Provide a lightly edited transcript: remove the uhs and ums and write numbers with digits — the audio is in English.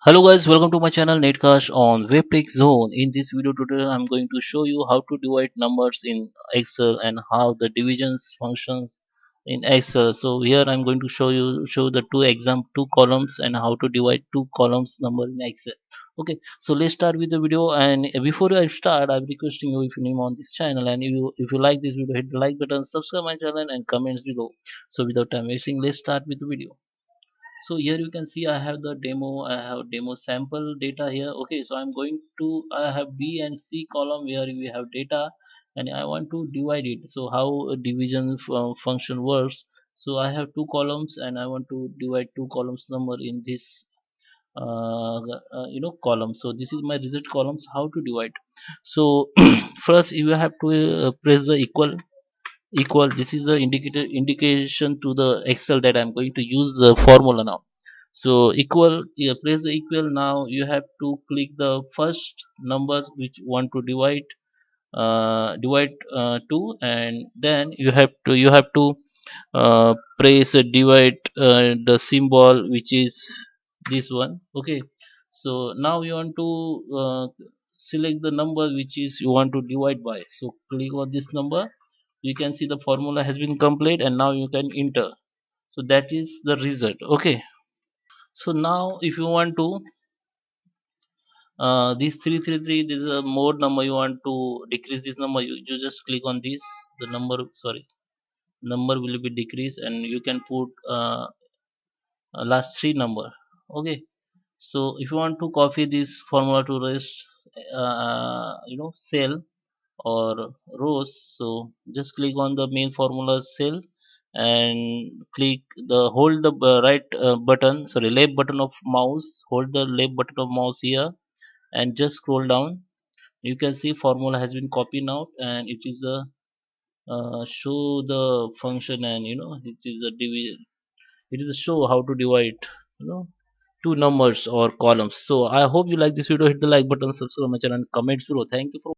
Hello guys, welcome to my channel NetCast on WebTech Zone. In this video tutorial, I'm going to show you how to divide numbers in Excel and how the divisions functions in Excel. So here I'm going to show the two columns and how to divide two columns number in Excel. Okay, so let's start with the video. And before I start, I'm requesting you, if you're new on this channel and if you like this video, hit the like button, subscribe my channel and comments below. So without time wasting, let's start with the video. So here you can see I have the demo. I have demo sample data here. Okay, so I'm going to I have B and C column where we have data, and I want to divide it. So how a division function works. So I have two columns and I want to divide two columns number in this column. So this is my result columns. How to divide? So first you have to press the equal. This is the indication to the Excel that I'm going to use the formula now. So equal, yeah, press the equal. Now you have to click the first numbers which you want to divide to, and then you have to press divide the symbol which is this one. Okay, so now you want to select the number which is you want to divide by. So click on this number. You can see the formula has been complete, and now you can enter. So that is the result. Okay, so now if you want to this 333, this is a more number. You want to decrease this number, you just click on this. The number, sorry, number will be decreased, and you can put last three number. Okay, so if you want to copy this formula to rest cell or rows, so just click on the main formula cell and click the hold the right button, sorry, left button of mouse. Hold the left button of mouse here and just scroll down. You can see formula has been copied out, and it is a show the function, and it is a division. It is a show how to divide you know two numbers or columns. So I hope you like this video. Hit the like button, subscribe my channel, and comments below. Thank you for